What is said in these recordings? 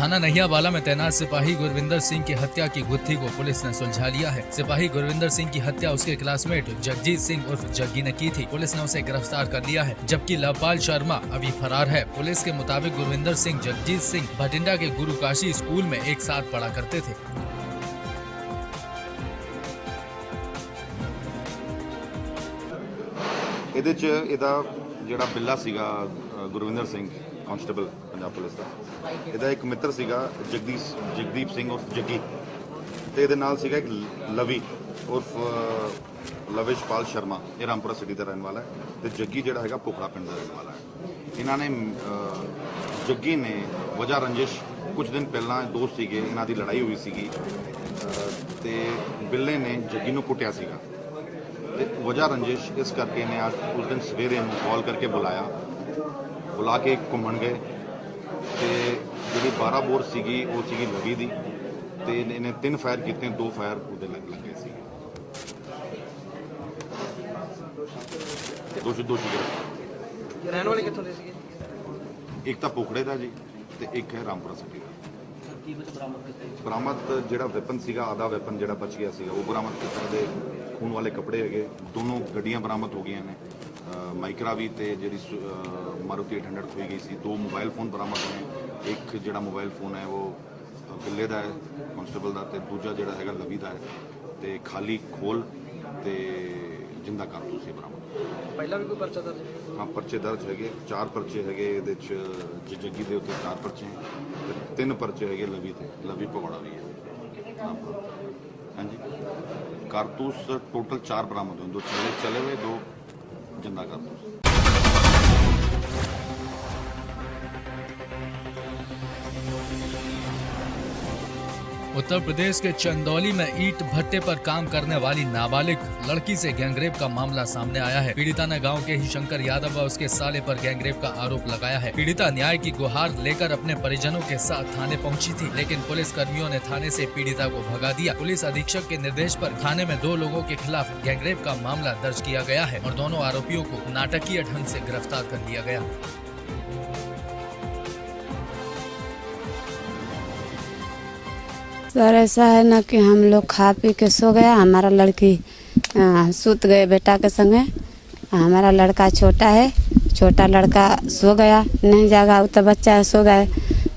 थाना नहियावाला में तैनात सिपाही गुरविंदर सिंह की हत्या की गुत्थी को पुलिस ने सुलझा लिया है। सिपाही गुरविंदर सिंह की हत्या उसके क्लासमेट जगजीत सिंह उर्फ जग्गी ने की थी। पुलिस ने उसे गिरफ्तार कर लिया है, जबकि लवपाल शर्मा अभी फरार है। पुलिस के मुताबिक गुरविंदर सिंह जगजीत सिंह भटिंडा के गुरु काशी स्कूल में एक साथ पढ़ा करते थे। ਇਹਦੇ 'ਚ ਇਹਦਾ ਜਿਹੜਾ ਬਿੱਲਾ ਸੀਗਾ ਗੁਰਵਿੰਦਰ ਸਿੰਘ ਕਾਂਸਟੇਬਲ ਪੰਜਾਬ ਪੁਲਿਸ ਦਾ, ਇਹਦਾ ਇੱਕ ਮਿੱਤਰ ਸੀਗਾ ਜਗਦੀਪ ਸਿੰਘ ਉਰਫ ਜੱਗੀ, ਤੇ ਇਹਦੇ ਨਾਲ ਸੀਗਾ ਇੱਕ ਲਵੀ ਉਰਫ ਲਵੇਸ਼ਪਾਲ ਸ਼ਰਮਾ। ਇਹ ਰਾਮਪੁਰਾ ਸਿਟੀ ਦਾ ਰਹਿਣ ਵਾਲਾ ਹੈ ਤੇ ਜੱਗੀ ਜਿਹੜਾ ਹੈਗਾ ਪੋਖੜਾ ਪਿੰਡ ਦਾ ਰਹਿਣ ਵਾਲਾ ਹੈ। ਇਹਨਾਂ ਨੇ ਜੱਗੀ ਨੇ ਵਜ੍ਹਾ ਰੰਜਿਸ਼ ਕੁਝ ਦਿਨ ਪਹਿਲਾਂ ਦੋਸਤ ਸੀਗੇ, ਇਹਨਾਂ ਦੀ ਲੜਾਈ ਹੋਈ ਸੀਗੀ ਤੇ ਬਿੱਲੇ ਨੇ ਜੱਗੀ ਨੂੰ ਕੁੱਟਿਆ ਸੀਗਾ ਤੇ ਵਜ੍ਹਾ ਰੰਜਿਸ਼ ਇਸ ਕਰਕੇ ਨੇ ਅੱਜ ਉਸ ਦਿਨ ਸਵੇਰੇ ਨੂੰ ਕਾਲ ਕਰਕੇ ਬੁਲਾ ਕੇ ਘੁੰਮਣ ਗਏ ਤੇ ਜਿਹੜੀ 12 ਬੋਰ ਸੀਗੀ ਉਹ ਸੀਗੀ ਲਵੀ ਦੀ ਤੇ ਇਹਨੇ 3 ਫਾਇਰ ਕੀਤੇ, 2 ਫਾਇਰ ਉਹਦੇ ਲੱਗੇ ਸੀ। ਦੋਸ਼ੀ ਰਹਿਣ ਵਾਲੇ ਕਿੱਥੋਂ ਦੇ ਸੀਗੇ? ਇੱਕ ਤਾਂ ਪੋਖੜੇ ਦਾ ਜੀ ਤੇ ਇੱਕ ਹੈ ਰਾਮਪੁਰਾ ਸਿਟੀ ਦਾ। ਬਰਾਮਦ ਜਿਹੜਾ ਵੈਪਨ ਸੀਗਾ, ਆधा ਵੈਪਨ ਜਿਹੜਾ ਬਚ ਗਿਆ ਸੀਗਾ ਉਹ ਬਰਾਮਦ ਕੀਤਾ। ਇਹਦੇ ਖੂਨ ਵਾਲੇ ਕੱਪੜੇ ਹੈਗੇ, ਦੋਨੋਂ ਗੱਡੀਆਂ ਬਰਾਮਦ ਹੋ ਗਈਆਂ ਨੇ, ਮਾਈਕਰਾ ਵੀ ਤੇ ਜਿਹੜੀ ਮਾਰੂਤੀ 800 ਖੋਈ ਗਈ ਸੀ। 2 ਮੋਬਾਈਲ ਫੋਨ ਬਰਾਮਦ ਹੋਏ, ਇੱਕ ਜਿਹੜਾ ਮੋਬਾਈਲ ਫੋਨ ਹੈ ਉਹ ਬਿੱਲੇ ਦਾ ਹੈ ਕਾਂਸਟੇਬਲ ਦਾ, ਤੇ ਦੂਜਾ ਜਿਹੜਾ ਹੈਗਾ ਲਵੀ ਦਾ ਹੈ, ਤੇ ਖਾਲੀ ਖੋਲ ਤੇ ਜਿੰਦਾ ਕਾਰਤੂਸ ਸੀ ਬਰਾਮਦ। ਪਹਿਲਾਂ ਵੀ ਕੋਈ ਪਰਚਾ ਦਰਜ ਹੈ? ਹਾਂ, ਪਰਚੇ ਦਰਜ ਹੈਗੇ, 4 ਪਰਚੇ ਹੈਗੇ ਇਹਦੇ 'ਚ। ਜੱਗੀ ਦੇ ਉੱਤੇ 4 ਪਰਚੇ ਤੇ 3 ਪਰਚੇ ਹੈਗੇ ਲਵੀ ਤੇ। ਲਵੀ ਭਗੌੜਾ ਵੀ ਹੈ। ਹਾਂਜੀ, ਕਾਰਤੂਸ ਟੋਟਲ 4 ਬਰਾਮਦ ਹੋਏ, 2 ਚਲੇ हुए, 2 जिंदा कारतूस। उत्तर प्रदेश के चंदौली में ईंट भट्टे पर काम करने वाली नाबालिग लड़की से गैंगरेप का मामला सामने आया है। पीड़िता ने गांव के ही शंकर यादव व उसके साले पर गैंगरेप का आरोप लगाया है। पीड़िता न्याय की गुहार लेकर अपने परिजनों के साथ थाने पहुंची थी, लेकिन पुलिस कर्मियों ने थाने से पीड़िता को भगा दिया। पुलिस अधीक्षक के निर्देश पर थाने में 2 लोगों के खिलाफ गैंगरेप का मामला दर्ज किया गया है और दोनों आरोपियों को नाटकीय ढंग से गिरफ्तार कर लिया गया। सर ऐसा है ना कि हम लोग खा पी के सो गया, हमारा लड़की सूत गए बेटा के संगे। हमारा लड़का छोटा है, छोटा लड़का सो गया, नहीं जागा वो तो बच्चा है, सो गए।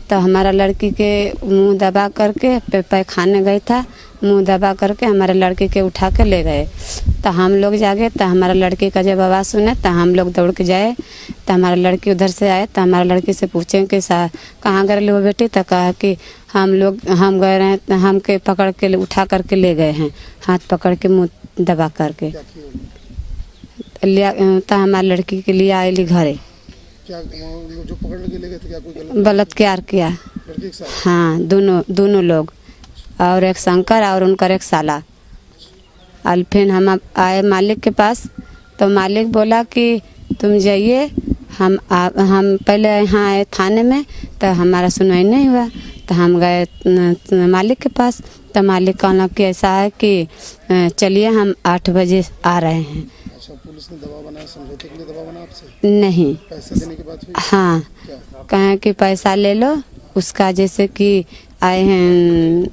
तो हमारा लड़की के मुंह दबा करके पैखाने गई था, मुंह दबा करके हमारे लड़की के उठा के ले गए। तो हम लोग जागे तो हमारा लड़की का जब आवाज़ सुने तो हम लोग दौड़ के जाए। तो हमारा लड़की उधर से आए तो हमारा लड़की से पूछे कि कहाँ गए हो बेटी? तो कहा कि हम गए रहे, तो हम के पकड़ के उठा करके ले गए हैं, हाथ पकड़ के मुंह दबा करके लिया। तो हमारी लड़की के लिए आए ली घरे। क्या जो पकड़ के ले गए थे, क्या कोई बलात्कार किया? लड़की के साथ? हाँ, दोनों लोग, और एक शंकर और उनका एक साला। और फिर हम आए मालिक के पास, तो मालिक बोला कि तुम जाइए, हम पहले यहाँ आए थाने में, तो हमारा सुनवाई नहीं हुआ। तो हम गए मालिक के पास, तो मालिक कहना कि ऐसा है कि चलिए हम 8 बजे आ रहे हैं। अच्छा, पुलिस ने दबाव बनाया, समझौते के लिए दबाव बनाया आपसे? नहीं, पैसा देने के बाद हुई? हाँ, कहें कि पैसा ले लो उसका, जैसे कि आए हैं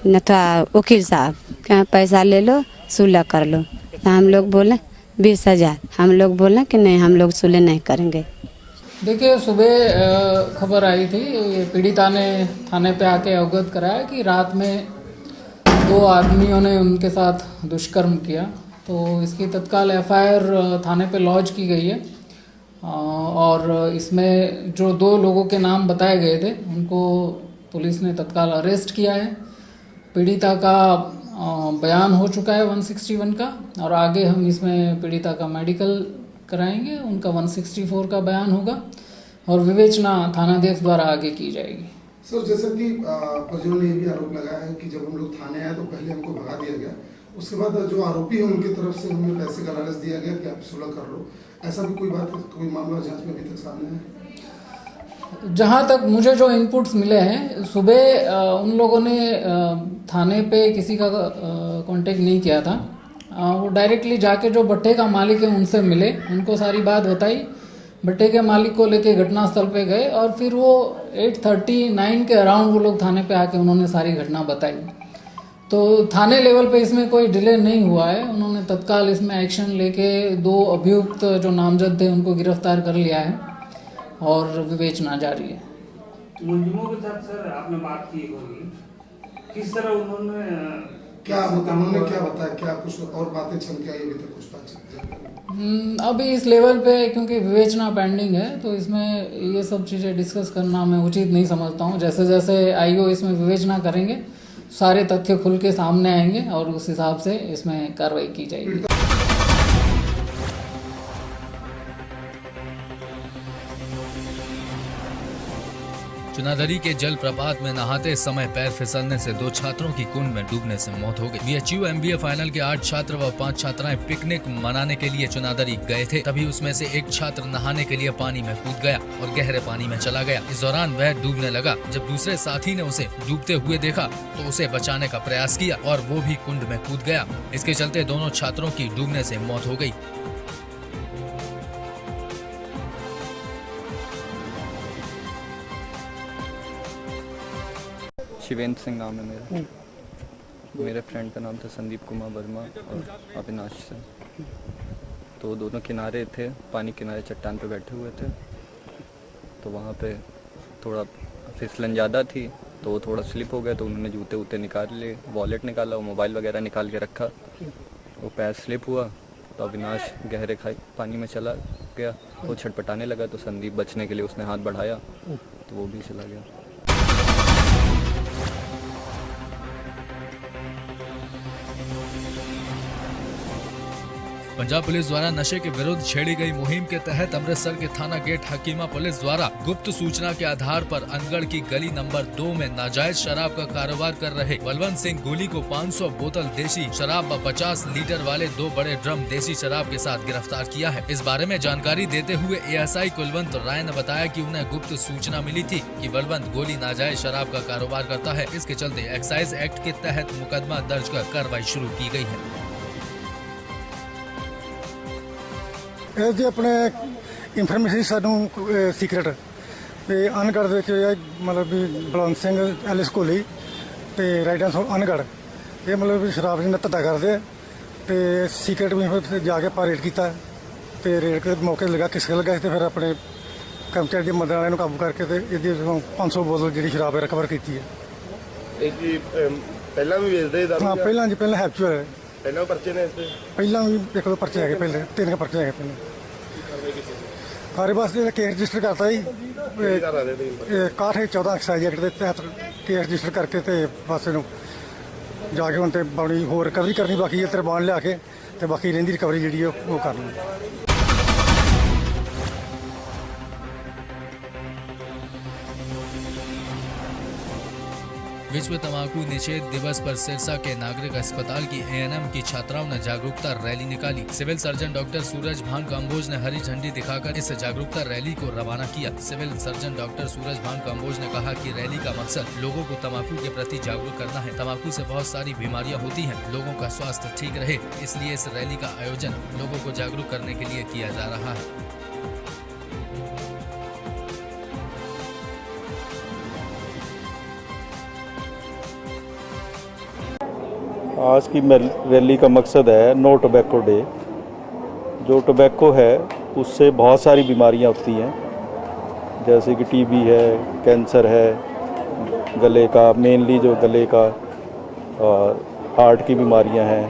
न तो वकील साहब कहें पैसा ले लो, सुलह कर लो। तो हम लोग बोले 20,000, हम लोग बोले कि नहीं, हम लोग सुलह नहीं करेंगे। देखिए, सुबह खबर आई थी, पीड़िता ने थाने पे आके अवगत कराया कि रात में 2 आदमियों ने उनके साथ दुष्कर्म किया। तो इसकी तत्काल एफआईआर थाने पे लॉन्च की गई है और इसमें जो 2 लोगों के नाम बताए गए थे उनको पुलिस ने तत्काल अरेस्ट किया है। पीड़िता का बयान हो चुका है 161 का, और आगे हम इसमें पीड़िता का मेडिकल कराएंगे, उनका 164 का बयान होगा और विवेचना थानाध्यक्ष द्वारा आगे की जाएगी। सर, जैसा कि परिजनों ने भी आरोप लगाया है कि जब हम लोग थाने आए तो पहले हमको भगा दिया गया, उसके बाद जो आरोपी है उनकी तरफ से हमें पैसे का लालच दिया गया कि आप सुलह कर लो। ऐसा भी कोई बात, कोई मामला जांच में अभी तक सामने है? जहाँ तक मुझे जो इनपुट्स मिले हैं, सुबह उन लोगों ने थाने पे किसी का कांटेक्ट नहीं किया था। वो डायरेक्टली जाके जो भट्टे का मालिक है उनसे मिले, उनको सारी बात बताई भट्टे के मालिक को लेके घटनास्थल पे गए और फिर वो 8:39 के अराउंड वो लोग थाने पे आके उन्होंने सारी घटना बताई। तो थाने लेवल पे इसमें कोई डिले नहीं हुआ है, उन्होंने तत्काल इसमें एक्शन लेके 2 अभियुक्त जो नामजद थे उनको गिरफ्तार कर लिया है और विवेचना जारी है। मुलजिमों के साथ सर आपने बात की होगी, किस तरह उन्होंने क्या उन्होंने क्या बताया, क्या कुछ और बातें चमकी आई अभी तक कुछ बात? अभी इस लेवल पे क्योंकि विवेचना पेंडिंग है तो इसमें ये सब चीज़ें डिस्कस करना मैं उचित नहीं समझता हूँ। जैसे जैसे आईओ इसमें विवेचना करेंगे सारे तथ्य खुल के सामने आएंगे और उस हिसाब से इसमें कार्रवाई की जाएगी। चुनादरी के जल प्रपात में नहाते समय पैर फिसलने से 2 छात्रों की कुंड में डूबने से मौत हो गई। बीएचयू एमबीए फाइनल के 8 छात्र व 5 छात्राएं पिकनिक मनाने के लिए चुनादरी गए थे। तभी उसमें से एक छात्र नहाने के लिए पानी में कूद गया और गहरे पानी में चला गया। इस दौरान वह डूबने लगा। जब दूसरे साथी ने उसे डूबते हुए देखा तो उसे बचाने का प्रयास किया और वो भी कुंड में कूद गया। इसके चलते दोनों छात्रों की डूबने से मौत हो गई। शिवेंद्र सिंह नाम है मेरा। मेरे फ्रेंड का नाम था संदीप कुमार वर्मा और अविनाश सिंह। तो दोनों किनारे थे, पानी किनारे चट्टान पे बैठे हुए थे। तो वहाँ पे थोड़ा फिसलन ज़्यादा थी तो वो थोड़ा स्लिप हो गया, तो उन्होंने जूते वूते निकाल लिए, वॉलेट निकाला, मोबाइल वगैरह निकाल के रखा। वो पैर स्लिप हुआ तो अविनाश गहरे पानी में चला गया। वो छटपटाने लगा तो संदीप बचने के लिए उसने हाथ बढ़ाया तो वो भी चला गया। पंजाब पुलिस द्वारा नशे के विरुद्ध छेड़ी गई मुहिम के तहत अमृतसर के थाना गेट हकीमा पुलिस द्वारा गुप्त सूचना के आधार पर अनगढ़ की गली नंबर 2 में नाजायज शराब का कारोबार कर रहे बलवंत सिंह गोली को 500 बोतल देसी शराब व 50 लीटर वाले 2 बड़े ड्रम देसी शराब के साथ गिरफ्तार किया है। इस बारे में जानकारी देते हुए एएसआई कुलवंत राय ने बताया कि उन्हें गुप्त सूचना मिली थी कि बलवंत गोली नाजायज शराब का कारोबार करता है। इसके चलते एक्साइज एक्ट के तहत मुकदमा दर्ज कर कार्रवाई शुरू की गई है। ਇਹ ਜੀ ਆਪਣੇ ਇਨਫੋਰਮੇਸ਼ਨ ਸਾਨੂੰ ਸੀਕ੍ਰੇਟ ਤੇ ਅਨਗੜ੍ਹ ਦੇ ਵਿੱਚ ਮਤਲਬ ਵੀ ਬਲਵੰਤ ਸਿੰਘ ਐਲਿਸ ਕੋਲੀ ਤੇ ਰਾਈਡਰ ਸੋ ਅਨਗੜ੍ਹ ਇਹ ਮਤਲਬ ਵੀ ਸ਼ਰਾਬ ਦੀ ਧੱਤਾ ਕਰਦੇ ਆ ਤੇ ਸੀਕ੍ਰੇਟ ਵੀ ਜਾ ਕੇ ਆਪਾਂ ਰੇਡ ਕੀਤਾ ਤੇ ਰੇਡ ਦੇ ਮੌਕੇ ਲੱਗਾ ਕਿਸੇ ਲੱਗਾ ਤੇ ਫਿਰ ਆਪਣੇ ਕਰਮਚਾਰੀ ਦੀ ਮਦਦ ਨਾਲ ਇਹਨੂੰ ਕਾਬੂ ਕਰਕੇ ਤੇ ਇਹਦੀ 500 ਬੋਤਲ ਜਿਹੜੀ ਸ਼ਰਾਬ ਰਿਕਵਰ ਕੀਤੀ ਹੈ। ਇਹ ਕੀ ਪਹਿਲਾਂ ਵੀ ਵੇਚਦੇ ਦਾਰੂ? ਹਾਂ ਪਹਿਲਾਂ ਜੀ, ਪਹਿਲਾਂ ਹੈਪਚੁਅਲ ਹੈ। ਪਹਿਲਾਂ ਪਰਚੇ ਨੇ ਇਸ ਤੇ? ਪਹਿਲਾਂ ਵੀ 1-2 ਪਰਚੇ ਹੈਗੇ, ਪਹਿਲੇ 3 ਪਰਚੇ ਹੈਗੇ ਪਹਿਲਾਂ। ਸਾਰੇ ਵਾਸਤੇ ਕੇਸ ਰਜਿਸਟਰ ਕਰਤਾ ਜੀ 61-14 ਐਕਸਾਈਜ਼ ਐਕਟ ਦੇ ਤਹਿਤ ਕੇਸ ਰਜਿਸਟਰ ਕਰਕੇ ਤੇ ਬਸ ਇਹਨੂੰ ਜਾ ਕੇ ਹੁਣ ਤੇ ਬੜੀ ਹੋਰ ਰਿਕਵਰੀ ਕਰਨੀ ਬਾਕੀ ਹੈ, ਤਰਬਾਨ ਲਿਆ ਕੇ ਤੇ ਬਾਕੀ ਰਹਿੰਦੀ ਰਿਕਵਰੀ ਜਿਹੜੀ ਉਹ ਕਰਨੀ। विश्व तंबाकू निषेध दिवस पर सिरसा के नागरिक अस्पताल की एएनएम की छात्राओं ने जागरूकता रैली निकाली। सिविल सर्जन डॉक्टर सूरज भान काम्बोज ने हरी झंडी दिखाकर इस जागरूकता रैली को रवाना किया। सिविल सर्जन डॉक्टर सूरज भान काम्बोज ने कहा कि रैली का मकसद लोगों को तंबाकू के प्रति जागरूक करना है। तंबाकू से बहुत सारी बीमारियां होती हैं, लोगों का स्वास्थ्य ठीक रहे, इसलिए इस रैली का आयोजन लोगों को जागरूक करने के लिए किया जा रहा है। आज की रैली का मकसद है नो टोबैको डे। जो टोबैको है उससे बहुत सारी बीमारियां होती हैं, जैसे कि टीबी है, कैंसर है, गले का मेनली जो गले का और हार्ट की बीमारियां हैं।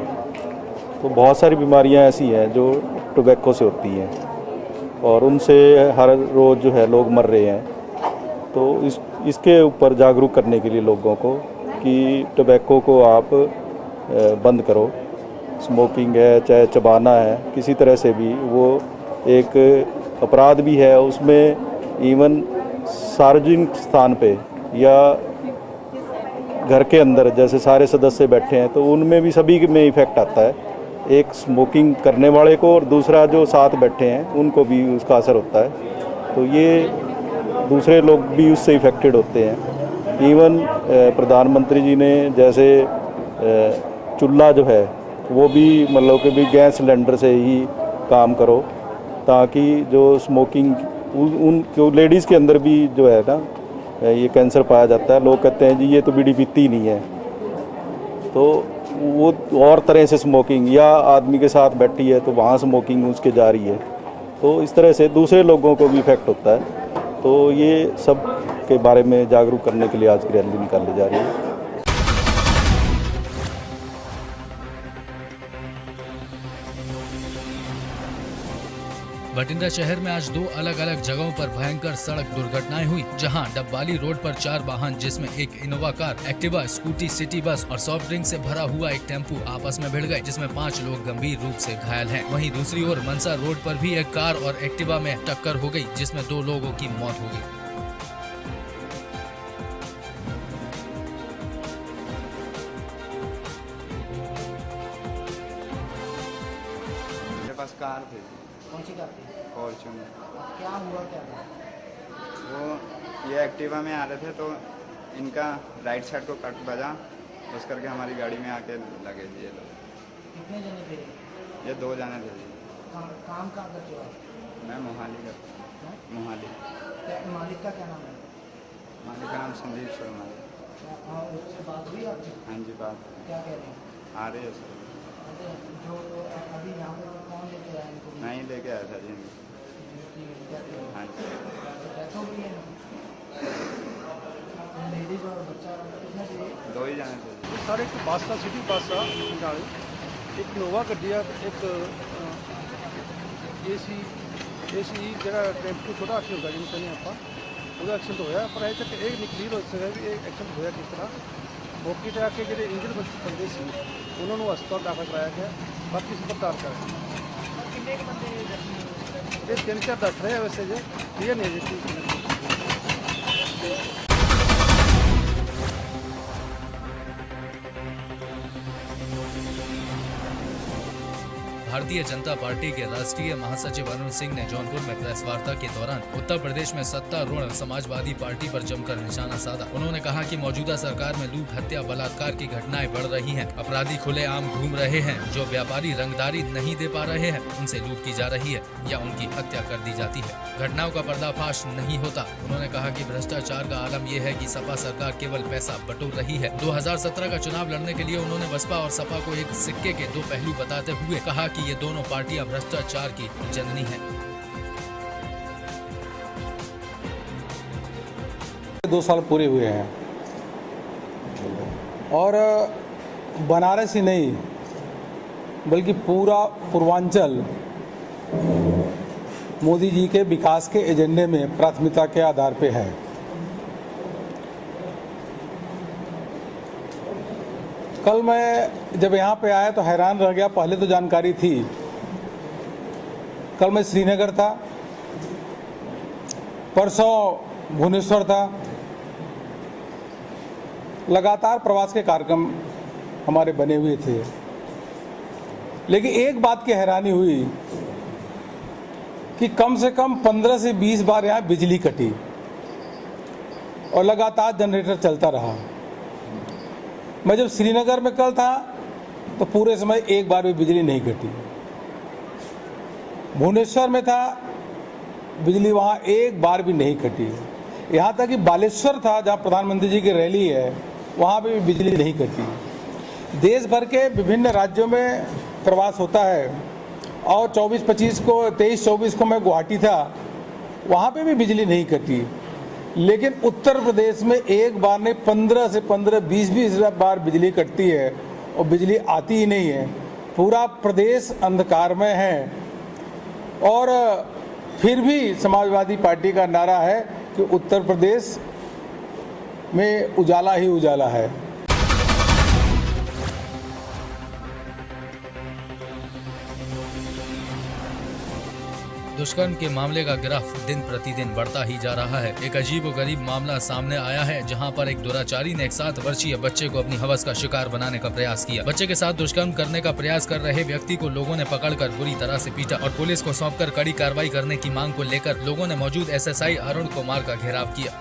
तो बहुत सारी बीमारियां ऐसी हैं जो टोबैको से होती हैं और उनसे हर रोज़ जो है लोग मर रहे हैं। तो इसके ऊपर जागरूक करने के लिए लोगों को कि टोबैको को आप बंद करो। स्मोकिंग है, चाहे चबाना है, किसी तरह से भी वो एक अपराध भी है। उसमें इवन सार्वजनिक स्थान पे या घर के अंदर जैसे सारे सदस्य बैठे हैं तो उनमें भी सभी में इफ़ेक्ट आता है। एक स्मोकिंग करने वाले को और दूसरा जो साथ बैठे हैं उनको भी उसका असर होता है। तो ये दूसरे लोग भी उससे इफ़ेक्टेड होते हैं। इवन प्रधानमंत्री जी ने जैसे चूल्हा जो है वो भी मतलब कि भी गैस सिलेंडर से ही काम करो ताकि जो स्मोकिंग उन लेडीज़ के अंदर भी जो है ना ये कैंसर पाया जाता है। लोग कहते हैं जी ये तो बीड़ी पीती ही नहीं है, तो वो और तरह से स्मोकिंग, या आदमी के साथ बैठी है तो वहाँ स्मोकिंग उसके जा रही है, तो इस तरह से दूसरे लोगों को भी इफ़ेक्ट होता है। तो ये सब के बारे में जागरूक करने के लिए आज की रैली निकाली जा रही है। बठिंडा शहर में आज 2 अलग अलग जगहों पर भयंकर सड़क दुर्घटनाएं हुई, जहां डब्बाली रोड पर 4 वाहन जिसमें एक Innova car, Activa, scooty, city bus और सॉफ्ट ड्रिंक से भरा हुआ एक टेम्पू आपस में भिड़ गए, जिसमें 5 लोग गंभीर रूप से घायल हैं। वहीं दूसरी ओर मनसा रोड पर भी एक कार और एक्टिवा में टक्कर हो गई, जिसमें 2 लोगों की मौत हो गई। मेरे पास कार थी, कौन सी कार थी? फॉर्च्यूनर। क्या हुआ क्या था? वो ये एक्टिवा में आ रहे थे तो इनका राइट साइड को कट बजा, उस करके हमारी गाड़ी में आके लगे जी ये लोग। कितने जने थे? ये 2 जाने थे जी। काम कहाँ करते हो? मैं मोहाली का। मोहाली। मालिक का क्या नाम है? मालिक का नाम संदीप शर्मा है। उससे बात हुई आपकी? हाँ जी बात। क्या कह रहे हैं? आ रहे है सर। जो अभी यहाँ पर कौन लेके आया इनको? मैं ही लेके आया था जी। हाँ जी। डेथ हो गई है? लेडीज और बच्चा कितने थे? 2 ही जाने थे। सर एक बस था, सिटी बस आ नाल एक नोवा गड्डी आ, एक एसी ਜਿਹੜਾ ਟੈਂਪੂ ਛੋਟਾ ਹਾਥੀ ਹੁੰਦਾ ਜਿਹਨੂੰ ਕਹਿੰਦੇ ਆਪਾਂ, ਉਹਦਾ ਐਕਸੀਡੈਂਟ ਹੋਇਆ। ਪਰ ਅਜੇ ਤੱਕ ਇਹ ਨਹੀਂ ਕਲੀਅਰ ਹੋ ਸਕਦਾ ਵੀ ਇਹ ਐਕਸੀਡੈਂਟ ਹੋਇਆ ਕਿਸ ਤਰ੍ਹਾਂ। ਮੌਕੇ 'ਤੇ ਆ ਕੇ ਜਿਹੜੇ ਇੰਜਰਡ ਬੰਦੇ ਸੀ ਉਹਨਾਂ ਨੂੰ ਹਸਪਤਾਲ ਦਾਖਲ ਕਰਾਇਆ ਗਿਆ, ਬਾਕੀ ਸਭ ਪੜਤਾਲ ਕਰ ਰਹੇ। ਕਿੰਨੇ ਕੁ ਬੰਦੇ ਜ਼ਖਮੀ ਹੋਏ? ਇਹ 3-4 ਦੱਸ ਰਹੇ ਆ ਵੈਸੇ ਜੇ ਕਲੀਅਰ ਨਹੀਂ ਹੈ ਜੀ। भारतीय जनता पार्टी के राष्ट्रीय महासचिव अरुण सिंह ने जौनपुर में प्रेस वार्ता के दौरान उत्तर प्रदेश में सत्तारूढ़ समाजवादी पार्टी पर जमकर निशाना साधा। उन्होंने कहा कि मौजूदा सरकार में लूट, हत्या, बलात्कार की घटनाएं बढ़ रही हैं। अपराधी खुलेआम घूम रहे हैं। जो व्यापारी रंगदारी नहीं दे पा रहे हैं उनसे लूट की जा रही है या उनकी हत्या कर दी जाती है। घटनाओं का पर्दाफाश नहीं होता। उन्होंने कहा कि भ्रष्टाचार का आलम यह है कि सपा सरकार केवल पैसा बटोर रही है। 2017 का चुनाव लड़ने के लिए उन्होंने बसपा और सपा को एक सिक्के के 2 पहलू बताते हुए कहा कि ये दोनों पार्टियां भ्रष्टाचार की जननी हैं। 2 साल पूरे हुए हैं और बनारस ही नहीं बल्कि पूरा पूर्वांचल मोदी जी के विकास के एजेंडे में प्राथमिकता के आधार पे है। कल मैं जब यहाँ पे आया तो हैरान रह गया। पहले तो जानकारी थी। कल मैं श्रीनगर था, परसों भुवनेश्वर था। लगातार प्रवास के कार्यक्रम हमारे बने हुए थे, लेकिन एक बात की हैरानी हुई कि कम से कम 15 से 20 बार यहाँ बिजली कटी और लगातार जनरेटर चलता रहा। मैं जब श्रीनगर में कल था तो पूरे समय एक बार भी बिजली नहीं कटी। भुवनेश्वर में था, बिजली वहाँ एक बार भी नहीं कटी। यहाँ तक कि बालेश्वर था जहाँ प्रधानमंत्री जी की रैली है, वहाँ पे भी बिजली नहीं कटी। देश भर के विभिन्न राज्यों में प्रवास होता है और 24-25 को 23-24 को मैं गुवाहाटी था, वहाँ पे भी बिजली नहीं कटी। लेकिन उत्तर प्रदेश में एक बार नहीं 15 से 20 बार बिजली कटती है और बिजली आती ही नहीं है। पूरा प्रदेश अंधकार में है और फिर भी समाजवादी पार्टी का नारा है कि उत्तर प्रदेश में उजाला ही उजाला है। दुष्कर्म के मामले का ग्राफ दिन प्रतिदिन बढ़ता ही जा रहा है। एक अजीबोगरीब मामला सामने आया है, जहां पर एक दुराचारी ने एक 7 वर्षीय बच्चे को अपनी हवस का शिकार बनाने का प्रयास किया। बच्चे के साथ दुष्कर्म करने का प्रयास कर रहे व्यक्ति को लोगों ने पकड़कर बुरी तरह से पीटा और पुलिस को सौंपकर कड़ी कार्रवाई करने की मांग को लेकर लोगों ने मौजूद एसएसआई अरुण कुमार का घेराव किया।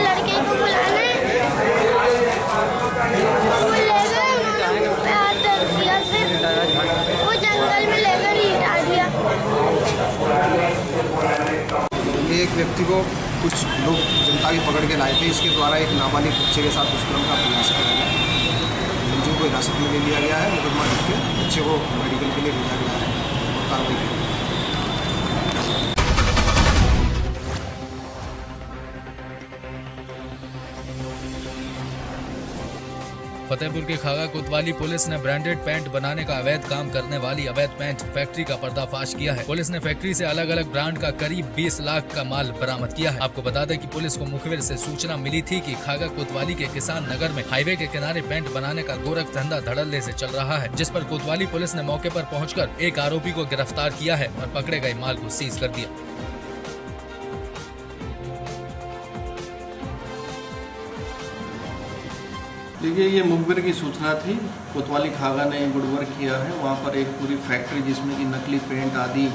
लड़के को बुलाना है, वो ले गए, उन्होंने मुंह पे हाथ रख दिया। फिर व्यक्ति को कुछ लोग जनता भी पकड़ के लाए थे। इसके द्वारा एक नाबालिग बच्चे के साथ दुष्कर्म का प्रयास किया गया। मुलजिम को हिरासत में ले लिया गया है, मुकदमा लिख के बच्चे को मेडिकल के लिए भेजा गया है और कार्रवाई की गई है। फतेहपुर के खागा कोतवाली पुलिस ने ब्रांडेड पैंट बनाने का अवैध काम करने वाली अवैध पैंट फैक्ट्री का पर्दाफाश किया है। पुलिस ने फैक्ट्री से अलग अलग ब्रांड का करीब 20 लाख का माल बरामद किया है। आपको बता दें कि पुलिस को मुखबिर से सूचना मिली थी कि खागा कोतवाली के किसान नगर में हाईवे के किनारे पैंट बनाने का गोरख धंधा धड़ल्ले से चल रहा है, जिस पर कोतवाली पुलिस ने मौके पर पहुंचकर एक आरोपी को गिरफ्तार किया है और पकड़े गए माल को सीज कर दिया। देखिए, ये मुखबिर की सूचना थी। कोतवाली खागा ने गुड वर्क किया है। वहाँ पर एक पूरी फैक्ट्री जिसमें कि नकली पेंट आदि,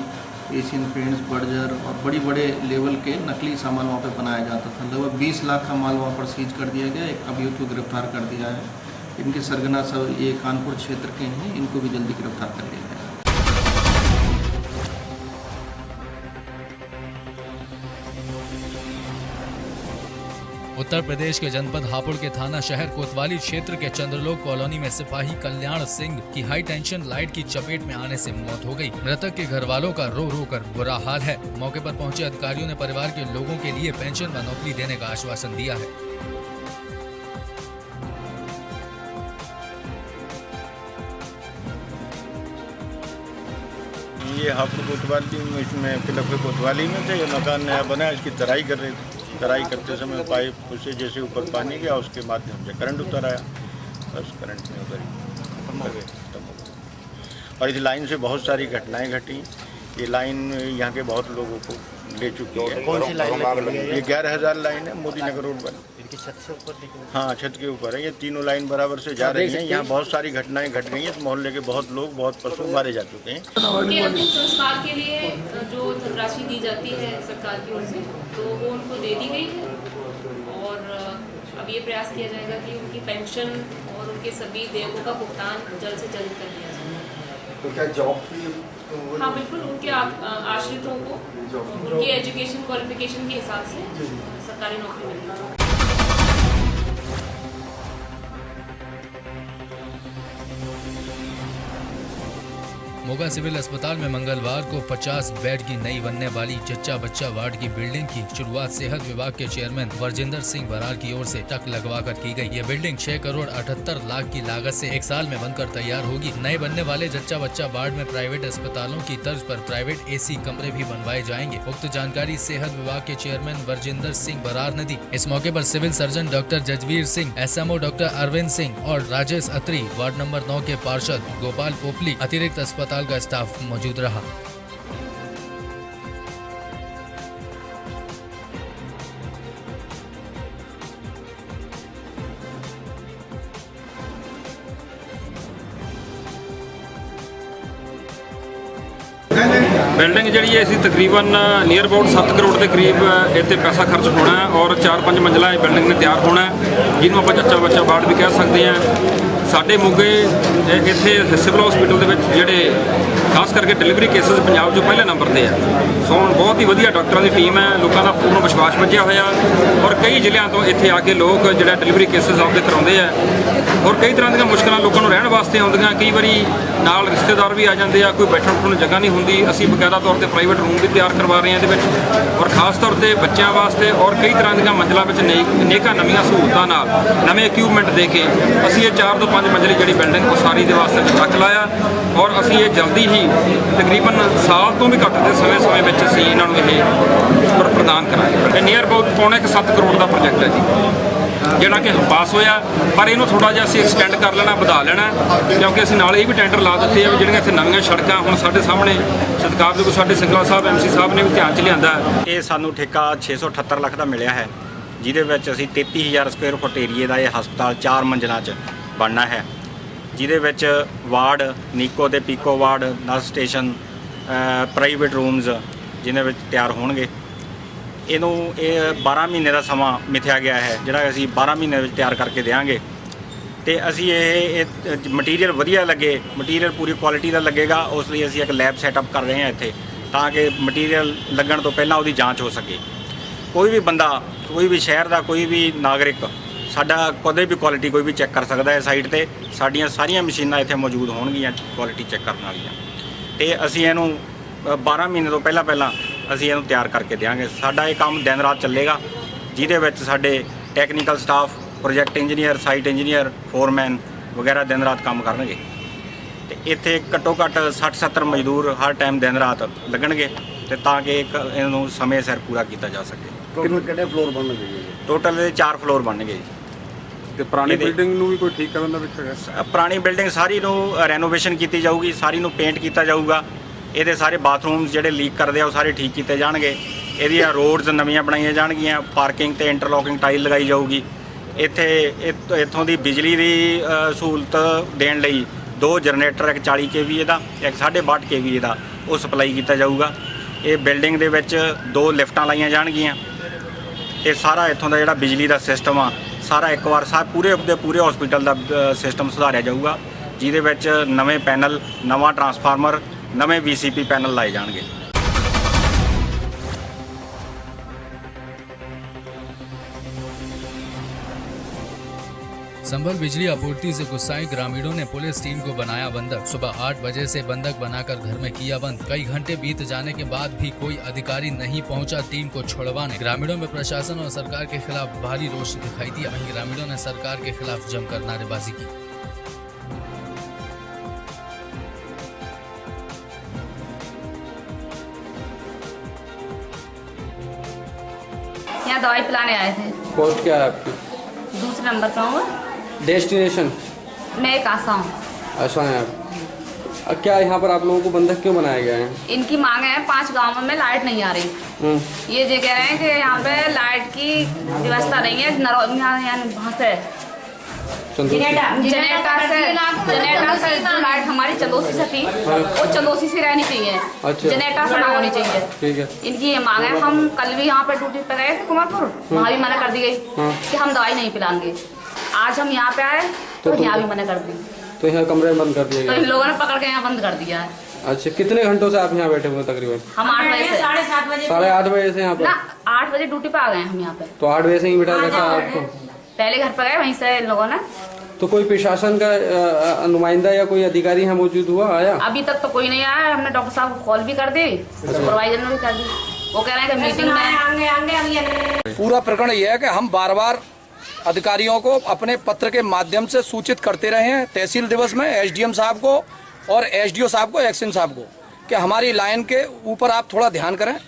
एशियन पेंट्स, बर्जर और बड़े लेवल के नकली सामान वहाँ पे बनाया जाता था। लगभग 20 लाख का माल वहाँ पर सीज कर दिया गया। एक अभियुक्त को गिरफ्तार कर दिया है। इनके सरगना सब ये कानपुर क्षेत्र के हैं, इनको भी जल्दी गिरफ्तार कर लिया जाएगा। उत्तर प्रदेश के जनपद हापुड़ के थाना शहर कोतवाली क्षेत्र के चंद्रलोक कॉलोनी में सिपाही कल्याण सिंह की हाई टेंशन लाइट की चपेट में आने से मौत हो गई। मृतक के घर वालों का रो रो कर बुरा हाल है। मौके पर पहुंचे अधिकारियों ने परिवार के लोगों के लिए पेंशन व नौकरी देने का आश्वासन दिया है। ये हापुड़ कोतवाली में क्लब कोतवाली में थे। ये मकान नया बना, इसकी तराई कर रहे थे। तराई करते समय पाइप उसे जैसे ऊपर पानी गया, उसके माध्यम से करंट उतर आया। बस करंट में उतर और इस लाइन से बहुत सारी घटनाएं घटी। ये लाइन यहाँ के बहुत लोगों को ले चुकी है। कौन सी लाइन? ये 11,000 लाइन है, मोदी नगर रोड पर। छत से ऊपर? हाँ, छत के ऊपर है। ये तीनों लाइन बराबर से जा रही हैं। यहाँ बहुत सारी घटनाएं घट गई हैं। इस मोहल्ले के बहुत लोग, बहुत पशु मारे जा चुके हैं। उनके अंतिम संस्कार के लिए जो धनराशि दी जाती है सरकार की ओर से, तो वो उनको दे दी गई है। और अब ये प्रयास किया जाएगा कि उनकी पेंशन और उनके सभी देयकों का भुगतान जल्द से जल्द कर दिया जाए। तो क्या जॉब की? हाँ बिल्कुल, उनके आश्रितों को उनकी एजुकेशन क्वालिफिकेशन के हिसाब से सरकारी नौकरी मिलेगी। मोगा सिविल अस्पताल में मंगलवार को 50 बेड की नई बनने वाली जच्चा बच्चा वार्ड की बिल्डिंग की शुरुआत सेहत विभाग के चेयरमैन वर्जिंदर सिंह बरार की ओर से टक लगवाकर की गई। ये बिल्डिंग 6 करोड़ 78 लाख की लागत से 1 साल में बनकर तैयार होगी। नए बनने वाले जच्चा बच्चा वार्ड में प्राइवेट अस्पतालों की तर्ज पर प्राइवेट AC कमरे भी बनवाए जाएंगे। उक्त जानकारी सेहत विभाग के चेयरमैन वर्जिंदर सिंह बरार ने दी। इस मौके पर civil surgeon doctor Jajveer Singh, SMO doctor Arvind Singh और राजेश अत्री, वार्ड नंबर 9 के पार्षद गोपाल पोपली, अतिरिक्त अस्पताल का स्टाफ मौजूद रहा। बिल्डिंग जी तकरीबन नीयर अबाउट 7 करोड़ के करीब इतने पैसा खर्च होना है और 4-5 मंजिला बिल्डिंग ने तैयार होना है, जिन्होंने आप जच्चा बच्चा वार्ड भी कह सकते हैं। साढ़े मोगे इतने सिविल हॉस्पिटल के जोड़े खास करके डिलीवरी केसेस पंजाब जो पहले नंबर पर है। सो बहुत ही वधिया डॉक्टरों की टीम है, लोगों का पूर्ण विश्वास बचा हुआ और कई जिलों तो इतने आके लोग जो डिलीवरी केसेस आपके कराते हैं और कई तरह दी मुश्किल लोगों को रहने वास्ते आउंदियां। कई बारी नाल रिश्तेदार भी आ जाते हैं, कोई बैठण उठण जगह नहीं होंगी। असी बकायदा तौर पर प्राइवेट रूम भी तैयार करवा रहे हैं और खास तौर पर बच्चों वास्ते और कई तरह दी मंजिलों में नेकां नवीं सहूलतां नाल नवे इक्विपमेंट दे के असी ये 4 ਤੋਂ 5 मंजिली जी बिल्डिंग वो सारी दे वास्ते रख लाया और असी ये जल्दी ही तकरीबन साल तो भी घट के समय असी इन्होंने ये प्रदान कराएंगे। नियर अबाउट 7 करोड़ का प्रोजेक्ट है जी, जोड़ा कि पास होया, पर इनू थोड़ा जिहा असीं एक्सटेंड कर लेना, बढ़ा लेना, क्योंकि असीं नाल ये भी टेंडर ला दिते हैं जिहड़ियां इत्थे नवीं सड़कां हुण साडे सामने सत्कारयोग साडे सिंगला साहब MC साहब ने भी ध्यान च लिआंदा है। ये सानू ठेका 678 ਲੱਖ ਦਾ मिलिਆ है, जिहदे विच असीं 33,000 स्क्वेयर फुट एरिए का यह हस्पताल 4 मंजिलों च बनना है, जिहदे विच वार्ड नीको ते PICU ward, nurse station, private rooms जिन्हें विच तैयार होणगे। इनू 12 महीने का समा मिथया गया है, जिहड़ा असीं 12 महीने में तैयार करके देंगे। तो असी ये मटीरियल वधिया लगे, मटीरियल पूरी क्वालिटी का लगेगा, उसलिए असीं एक लैब सैटअप कर रहे हैं इत्थे, ताकि मटीरियल लगन तो पहला उसकी जाँच हो सके। कोई भी बंदा, कोई भी शहर का कोई भी नागरिक साडा कदे भी क्वालिटी कोई भी चैक कर सकता है। साइट ते साडियां सारियां मशीनां इत्थे मौजूद होणगीਆਂ क्वालिटी चैक करने वालियां ते असीं इहनूं 12 महीने तो पहला असीं इहनूं तैयार करके देंगे। साडा ये काम दिन रात चलेगा, जिहदे विच साडे technical staff, project engineer, site engineer, foreman वगैरह दिन रात काम करनगे ते इत्थे घट्टो घट्ट 60-70 मजदूर हर टाइम दिन रात लगणगे ते ताकि इहनूं समय सिर पूरा किया जा सके। टोटल कितने फ्लोर बनने? टोटल 4 फ्लोर बनणगे। ਤੇ ਪੁਰਾਣੀ ਬਿਲਡਿੰਗ ਨੂੰ ਵੀ ਕੋਈ ਠੀਕ ਕਰਨ ਦਾ ਵਿੱਚ ਹੈਗਾ? ਪੁਰਾਣੀ ਬਿਲਡਿੰਗ ਸਾਰੀ ਨੂੰ ਰੈਨੋਵੇਸ਼ਨ ਕੀਤੀ ਜਾਊਗੀ, ਸਾਰੀ ਨੂੰ ਪੇਂਟ ਕੀਤਾ ਜਾਊਗਾ। ਇਹਦੇ ਸਾਰੇ ਬਾਥਰੂਮਸ ਜਿਹੜੇ ਲੀਕ ਕਰਦੇ ਆ ਉਹ ਸਾਰੇ ਠੀਕ ਕੀਤੇ ਜਾਣਗੇ। ਇਹਦੀਆਂ ਰੋਡਸ ਨਵੀਆਂ ਬਣਾਈਆਂ ਜਾਣਗੀਆਂ, ਪਾਰਕਿੰਗ ਤੇ ਇੰਟਰਲੋਕਿੰਗ ਟਾਈਲ ਲਗਾਈ ਜਾਊਗੀ। ਇੱਥੋਂ ਦੀ ਬਿਜਲੀ ਦੀ ਸਹੂਲਤ ਦੇਣ ਲਈ 2 ਜਨਰੇਟਰ, ਇੱਕ 40 kVA ਦਾ, ਇੱਕ 62 kVA ਦਾ, ਉਹ ਸਪਲਾਈ ਕੀਤਾ ਜਾਊਗਾ। ਇਹ ਬਿਲਡਿੰਗ ਦੇ ਵਿੱਚ 2 ਲਿਫਟਾਂ ਲਾਈਆਂ ਜਾਣਗੀਆਂ। ਇਹ ਸਾਰਾ ਇੱਥੋਂ ਦਾ ਜਿਹੜਾ ਬਿਜਲੀ ਦਾ ਸਿਸਟਮ ਆ ਸਾਰਾ ਇੱਕ ਵਾਰ ਪੂਰੇ ਦੇ ਪੂਰੇ ਹਸਪੀਟਲ ਦਾ ਸਿਸਟਮ ਸੁਧਾਰਿਆ ਜਾਊਗਾ, ਜਿਹਦੇ ਵਿੱਚ ਨਵੇਂ ਪੈਨਲ, ਨਵਾਂ ਟਰਾਂਸਫਾਰਮਰ, ਨਵੇਂ VCP ਪੈਨਲ ਲਾਏ ਜਾਣਗੇ। संभल बिजली आपूर्ति से गुस्साए ग्रामीणों ने पुलिस टीम को बनाया बंधक। सुबह 8 बजे से बंधक बनाकर घर में किया बंद। कई घंटे बीत जाने के बाद भी कोई अधिकारी नहीं पहुंचा टीम को छुड़वाने। ग्रामीणों में प्रशासन और सरकार के खिलाफ भारी रोष दिखाई दिया। वहीं ग्रामीणों ने सरकार के खिलाफ जमकर नारेबाजी की। यहाँ दवाई पिलाने आए थे। पोस्ट क्या है आपकी? दूसरे नंबर का हूँ। डेस्टिनेशन? मैं एक आशा हूँ। आशा है आप? क्या यहाँ पर आप लोगों को बंधक क्यों बनाया गया है? इनकी मांगे हैं, 5 गांवों में लाइट नहीं आ रही। ये कह रहे हैं कि यहाँ पे लाइट की व्यवस्था नहीं है। यहाँ से जनरेटर से जो लाइट हमारी चंदोसी से थी वो चंदोसी से रहनी चाहिए। अच्छा। जनरेटर से ना होनी चाहिए। ठीक है। इनकी ये मांग है। हम कल भी यहाँ पे ड्यूटी पे गए थे कुमारपुर, वहाँ भी मना कर दी गई कि हम दवाई नहीं पिलाएंगे। आज हम यहाँ पे आए तो यहाँ भी मना कर दी, तो यहाँ कमरे बंद कर दिया तो गया? इन लोगों ने पकड़ के यहाँ बंद कर दिया है। अच्छा, कितने घंटों से आप यहाँ बैठे हुए तकरीबन? हम 8 बजे से 7:30 बजे 8:30 बजे से यहाँ पर? 8 बजे ड्यूटी पे आ गए हम यहाँ पे। तो 8 बजे से ही बिठा रखा आपको? पहले घर पे गए, वहीं से इन लोगों ने। तो कोई प्रशासन का नुमाइंदा या कोई अधिकारी यहाँ मौजूद हुआ, आया? अभी तक तो कोई नहीं आया। हमने डॉक्टर साहब को कॉल भी कर दी, सुपरवाइजर ने भी कर दी। वो कह रहे हैं कि मीटिंग में। पूरा प्रकरण यह है कि हम बार बार अधिकारियों को अपने पत्र के माध्यम से सूचित करते रहे हैं, तहसील दिवस में SDM साहब को और SDO साहब को, एक्शन साहब को, कि हमारी लाइन के ऊपर आप थोड़ा ध्यान करें।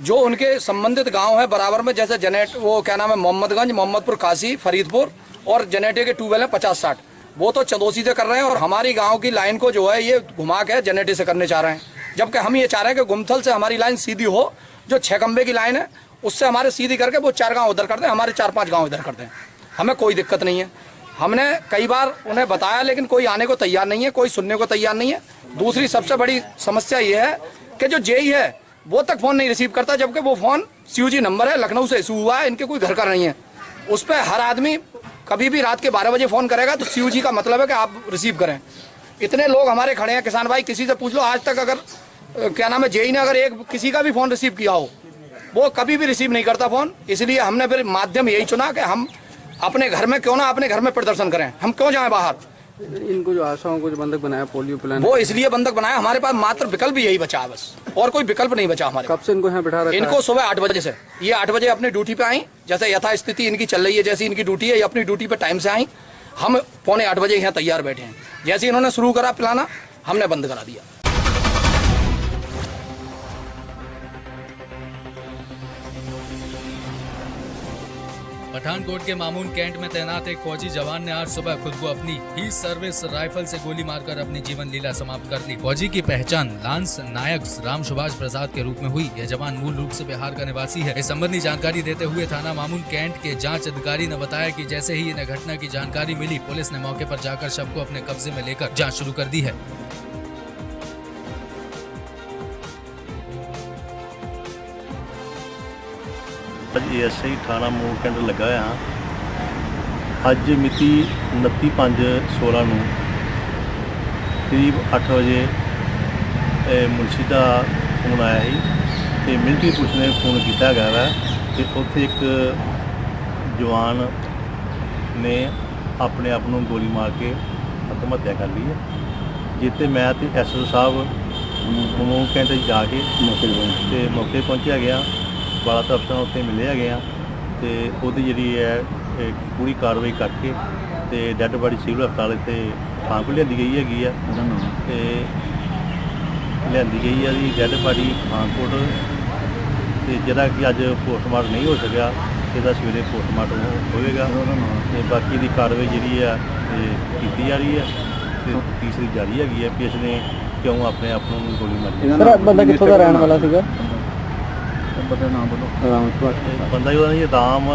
जो उनके संबंधित गांव है बराबर में, जैसे वो क्या नाम है, मोहम्मदगंज, मोहम्मदपुर, काशी, फरीदपुर, और जनरेटर के ट्यूबवेल है 50-60, वो तो चंदोसी से कर रहे हैं और हमारी गांव की लाइन को जो है ये घुमा के जनरेटर से करने चाह रहे हैं। जबकि हम ये चाह रहे हैं कि गुमथल से हमारी लाइन सीधी हो, जो 6 खंबे की लाइन है उससे हमारे सीधी करके वो 4 गांव उधर कर दें, हमारे 4-5 गांव इधर कर दें। हमें कोई दिक्कत नहीं है। हमने कई बार उन्हें बताया लेकिन कोई आने को तैयार नहीं है, कोई सुनने को तैयार नहीं है। दूसरी सबसे बड़ी समस्या ये है कि जो जेई है वो तक फ़ोन नहीं रिसीव करता, जबकि वो फ़ोन CUG नंबर है, लखनऊ से इशू हुआ है, इनके कोई घर का नहीं है। उस पर हर आदमी कभी भी रात के 12 बजे फ़ोन करेगा तो CUG का मतलब है कि आप रिसीव करें। इतने लोग हमारे खड़े हैं, किसान भाई, किसी से पूछ लो आज तक अगर क्या नाम है, जेई ने अगर किसी का भी फ़ोन रिसीव किया हो, वो कभी भी रिसीव नहीं करता फ़ोन। इसलिए हमने फिर माध्यम यही चुना कि हम अपने घर में क्यों ना अपने घर में प्रदर्शन करें, हम क्यों जाएं बाहर। इनको जो आशाओं को जो बंधक बनाया पोलियो पिलाने, वो इसलिए बंधक बनाया, हमारे पास मात्र विकल्प यही बचा है, बस और कोई विकल्प नहीं बचा हमारे। कब से इनको यहाँ बिठा रखा है? इनको सुबह 8 बजे से, ये 8 बजे अपनी ड्यूटी पे आई, जैसे यथास्थिति इनकी चल रही है, जैसी इनकी ड्यूटी है, ये अपनी ड्यूटी पे टाइम से आई। हम 7:45 बजे यहाँ तैयार बैठे हैं। जैसे इन्होंने शुरू करा पिलाना, हमने बंद करा दिया। पठानकोट के मामून कैंट में तैनात एक फौजी जवान ने आज सुबह खुद को अपनी ही सर्विस राइफल से गोली मारकर अपनी जीवन लीला समाप्त कर ली। फौजी की पहचान लांस नायक राम सुभाष प्रसाद के रूप में हुई। यह जवान मूल रूप से बिहार का निवासी है। इस संबंधी जानकारी देते हुए थाना मामून कैंट के जांच अधिकारी ने बताया कि जैसे ही इन्हें घटना की जानकारी मिली, पुलिस ने मौके पर जाकर शव को अपने कब्जे में लेकर जाँच शुरू कर दी है। ASI थाना मामून कैंट लगा हाँ। अज मिति 29/5/16 ਨੂੰ करीब 8 ਵਜੇ मुंशी का फोन आया ही, तो मिलिट्री पुलिस ने फोन किया है ਤੇ ਉੱਥੇ ਇੱਕ ਜਵਾਨ ਨੇ ਆਪਣੇ ਆਪ ਨੂੰ ਗੋਲੀ ਮਾਰ ਕੇ ਆਤਮ ਹੱਤਿਆ ਕਰ ਲਈ ਹੈ, ਜਿੱਥੇ ਮੈਂ ਤੇ ਐਸਓ ਸਾਹਿਬ ਮਮੂ ਕਹਿੰਦੇ ਜਾ ਕੇ ਮੌਕੇ ਪਹੁੰਚਿਆ ਗਿਆ, ਬਾਲਾ ਅਫਸਰਾਂ ਉੱਥੇ ਮਿਲੇ ਹੈਗੇ ਆ ਤੇ ਉਹਦੀ ਜਿਹੜੀ ਹੈ ਇਹ ਪੂਰੀ ਕਾਰਵਾਈ ਕਰਕੇ ਤੇ ਡੈੱਡ ਬਾਡੀ ਸਿਵਲ ਹਸਪਤਾਲ ਇੱਥੇ ਪਠਾਨਕੋਟ ਲਿਆਂਦੀ ਗਈ ਹੈਗੀ ਆ ਤੇ ਲਿਆਂਦੀ ਗਈ ਆ ਜੀ ਡੈੱਡ ਬਾਡੀ ਪਠਾਨਕੋਟ ਤੇ ਜਿਹੜਾ ਕਿ ਅੱਜ ਪੋਸਟਮਾਰਟਮ ਨਹੀਂ ਹੋ ਸਕਿਆ, ਇਹਦਾ ਸਵੇਰੇ ਪੋਸਟਮਾਰਟਮ ਹੋਵੇਗਾ ਤੇ ਬਾਕੀ ਦੀ ਕਾਰਵਾਈ ਜਿਹੜੀ ਆ ਇਹ ਕੀਤੀ ਜਾ ਰਹੀ ਹੈ ਤੇ ਤੀਸਰੀ ਜਾਰੀ ਹੈਗੀ ਹੈ ਕਿ ਇਸ ਨੇ ਕਿਉਂ ਆਪਣੇ ਆਪ ਨੂੰ ਗੋਲੀ ਮਾਰੀ। ਸਰ ਬੰਦਾ ਕਿੱਥੋਂ ਦਾ ਰਹਿਣ ਵਾਲਾ ਸੀਗਾ? ਬੰਦਾ ਨਾਮ ਬੋਲੋ। ਬੰਦਾ ਉਹਦਾ ਜੀ ਰਾਮ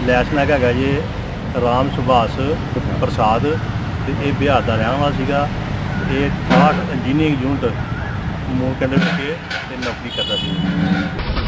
ਲੈਸਨੈਕ ਹੈਗਾ ਜੀ ਰਾਮ ਸੁਭਾਸ਼ ਪ੍ਰਸਾਦ ਤੇ ਇਹ ਬਿਹਾਰ ਦਾ ਰਹਿਣ ਵਾਲਾ ਸੀਗਾ। ਇਹ 68 ਇੰਜੀਨੀਅਰਿੰਗ ਯੂਨਿਟ ਮੋਰ ਕੈਂਡਰ ਕੇ ਤੇ ਨੌਕਰੀ ਕਰਦਾ ਸੀ।